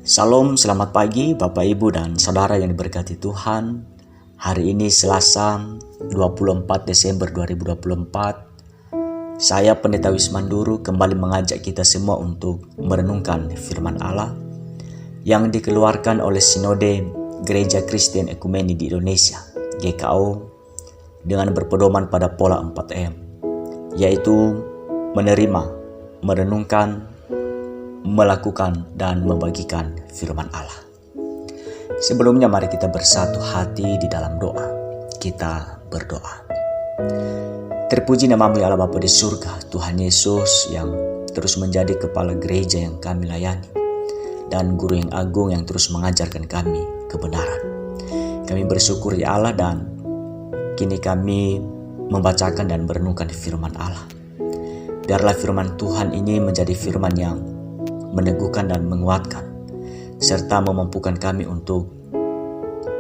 Salam, selamat pagi Bapak Ibu dan Saudara yang diberkati Tuhan. Hari ini Selasa 24 Desember 2024. Saya Pendeta Wismanduru kembali mengajak kita semua untuk merenungkan firman Allah yang dikeluarkan oleh Sinode Gereja Kristen Ekumeni di Indonesia, GKO, dengan berpedoman pada pola 4M, yaitu menerima, merenungkan, melakukan, dan membagikan firman Allah. Sebelumnya mari kita bersatu hati di dalam doa. Kita berdoa. Terpuji namamu ya Allah Bapa di surga, Tuhan Yesus yang terus menjadi kepala gereja yang kami layani, dan guru yang agung yang terus mengajarkan kami kebenaran. Kami bersyukur ya Allah, dan kini kami membacakan dan merenungkan firman Allah. Biarlah firman Tuhan ini menjadi firman yang meneguhkan dan menguatkan, serta memampukan kami untuk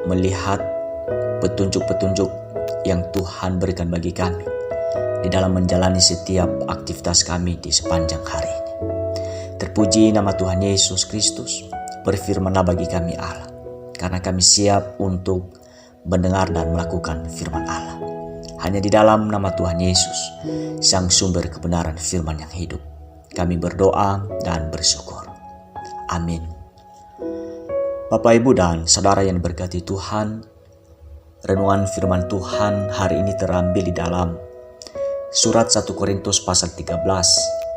melihat petunjuk-petunjuk yang Tuhan berikan bagi kami di dalam menjalani setiap aktivitas kami di sepanjang hari ini. Terpuji nama Tuhan Yesus Kristus. Berfirmanlah bagi kami Allah, karena kami siap untuk mendengar dan melakukan firman Allah. Hanya di dalam nama Tuhan Yesus, Sang Sumber kebenaran firman yang hidup, kami berdoa dan bersyukur. Amin. Bapak, Ibu, dan Saudara yang diberkati Tuhan, renungan firman Tuhan hari ini terambil di dalam surat 1 Korintus pasal 13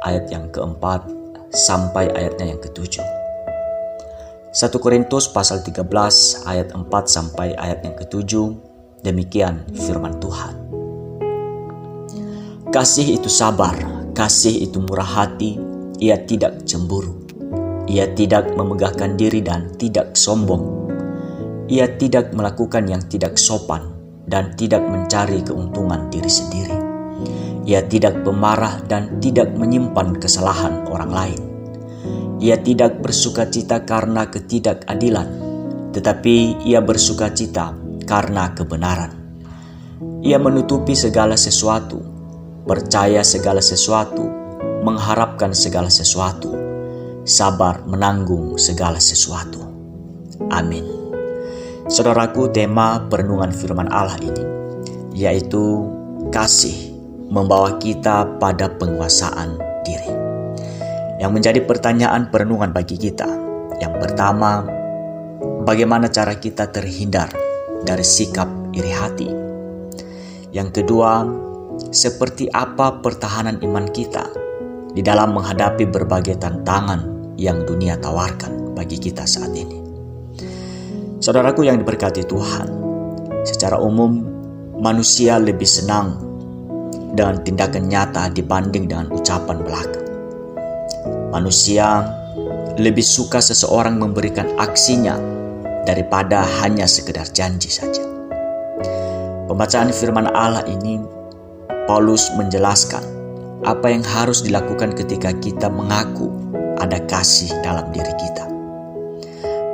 ayat yang keempat sampai ayatnya yang ketujuh. 1 Korintus pasal 13 ayat 4 sampai ayat yang ketujuh, demikian firman Tuhan. Kasih itu sabar, kasih itu murah hati, ia tidak cemburu. Ia tidak memegahkan diri dan tidak sombong. Ia tidak melakukan yang tidak sopan dan tidak mencari keuntungan diri sendiri. Ia tidak pemarah dan tidak menyimpan kesalahan orang lain. Ia tidak bersukacita karena ketidakadilan, tetapi ia bersukacita karena kebenaran. Ia menutupi segala sesuatu, percaya segala sesuatu, mengharapkan segala sesuatu, sabar menanggung segala sesuatu. Amin. Saudaraku, tema perenungan firman Allah ini yaitu kasih membawa kita pada penguasaan diri. Yang menjadi pertanyaan perenungan bagi kita, yang pertama, bagaimana cara kita terhindar dari sikap iri hati? Yang kedua, seperti apa pertahanan iman kita di dalam menghadapi berbagai tantangan yang dunia tawarkan bagi kita saat ini? Saudaraku yang diberkati Tuhan, secara umum manusia lebih senang dengan tindakan nyata dibanding dengan ucapan belaka. Manusia lebih suka seseorang memberikan aksinya daripada hanya sekedar janji saja. Pembacaan firman Allah ini, Paulus menjelaskan apa yang harus dilakukan ketika kita mengaku ada kasih dalam diri kita.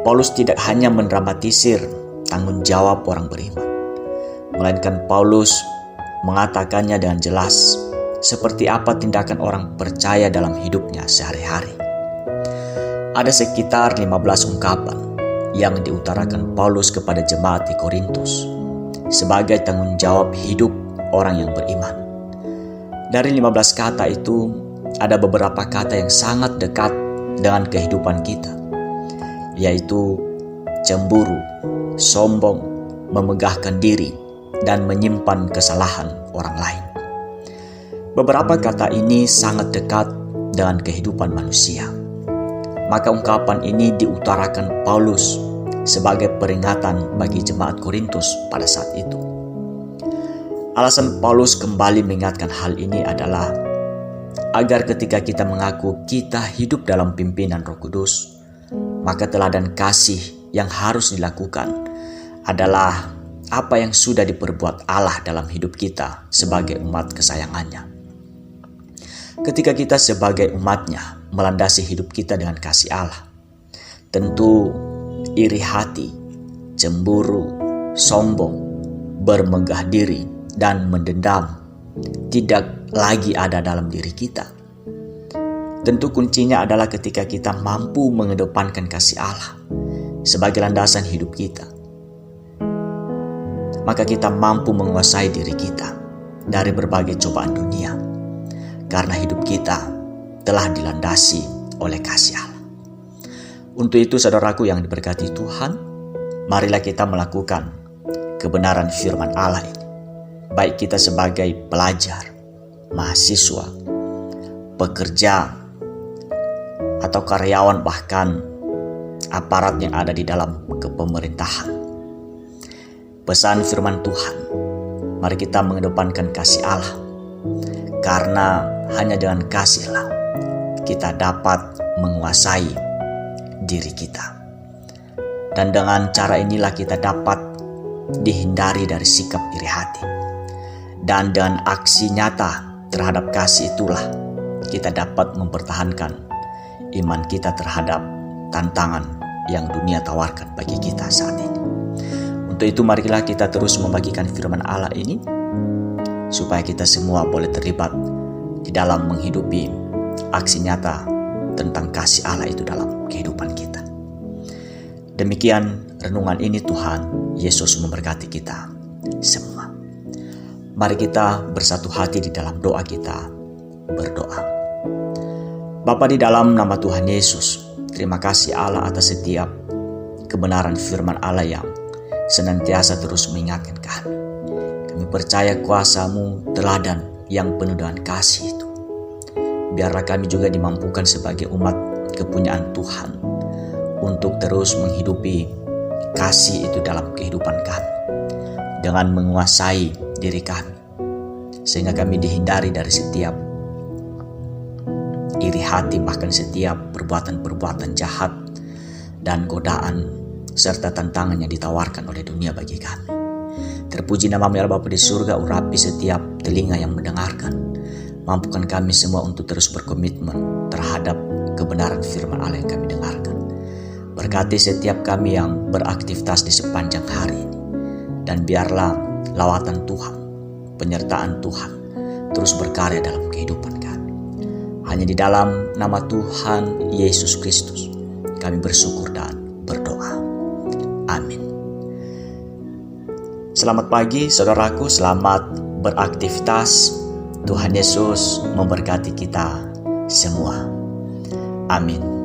Paulus tidak hanya mendramatisir tanggung jawab orang beriman, melainkan Paulus mengatakannya dengan jelas seperti apa tindakan orang percaya dalam hidupnya sehari-hari. Ada sekitar 15 ungkapan yang diutarakan Paulus kepada jemaat di Korintus sebagai tanggung jawab hidup orang yang beriman. Dari 15 kata itu, ada beberapa kata yang sangat dekat dengan kehidupan kita, yaitu cemburu, sombong, memegahkan diri, dan menyimpan kesalahan orang lain. Beberapa kata ini sangat dekat dengan kehidupan manusia. Maka ungkapan ini diutarakan Paulus sebagai peringatan bagi jemaat Korintus pada saat itu. Alasan Paulus kembali mengingatkan hal ini adalah agar ketika kita mengaku kita hidup dalam pimpinan Roh Kudus, maka teladan kasih yang harus dilakukan adalah apa yang sudah diperbuat Allah dalam hidup kita sebagai umat kesayangannya. Ketika kita sebagai umatnya melandasi hidup kita dengan kasih Allah, tentu iri hati, cemburu, sombong, bermegah diri, dan mendendam tidak lagi ada dalam diri kita. Tentu kuncinya adalah ketika kita mampu mengedepankan kasih Allah sebagai landasan hidup kita. Maka kita mampu menguasai diri kita dari berbagai cobaan dunia, karena hidup kita telah dilandasi oleh kasih Allah. Untuk itu saudaraku yang diberkati Tuhan, marilah kita melakukan kebenaran firman Allah ini. Baik kita sebagai pelajar, mahasiswa, pekerja, atau karyawan, bahkan aparat yang ada di dalam kepemerintahan. Pesan firman Tuhan, mari kita mengedepankan kasih Allah, karena hanya dengan kasihlah kita dapat menguasai diri kita. Dan dengan cara inilah kita dapat dihindari dari sikap iri hati. Dan dengan aksi nyata terhadap kasih itulah kita dapat mempertahankan iman kita terhadap tantangan yang dunia tawarkan bagi kita saat ini. Untuk itu marilah kita terus membagikan firman Allah ini, supaya kita semua boleh terlibat di dalam menghidupi aksi nyata tentang kasih Allah itu dalam kehidupan kita. Demikian renungan ini, Tuhan Yesus memberkati kita semua. Mari kita bersatu hati di dalam doa kita, berdoa. Bapa, di dalam nama Tuhan Yesus, terima kasih Allah atas setiap kebenaran firman Allah yang senantiasa terus mengingatkan kami. Kami percaya kuasa-Mu, teladan yang penuh dengan kasih itu. Biarlah kami juga dimampukan sebagai umat kepunyaan Tuhan untuk terus menghidupi kasih itu dalam kehidupan kami, dengan menguasai diri kami, sehingga kami dihindari dari setiap iri hati, bahkan setiap perbuatan-perbuatan jahat dan godaan serta tantangan yang ditawarkan oleh dunia bagi kami. Terpuji nama-Mu ya Bapa di surga, urapi setiap telinga yang mendengarkan. Mampukan kami semua untuk terus berkomitmen terhadap kebenaran firman Allah yang kami dengarkan. Berkati setiap kami yang beraktivitas di sepanjang hari ini. Dan biarlah lawatan Tuhan, penyertaan Tuhan terus berkarya dalam kehidupan kami. Hanya di dalam nama Tuhan Yesus Kristus kami bersyukur dan berdoa. Amin. Selamat pagi saudaraku, selamat beraktivitas. Tuhan Yesus memberkati kita semua. Amin.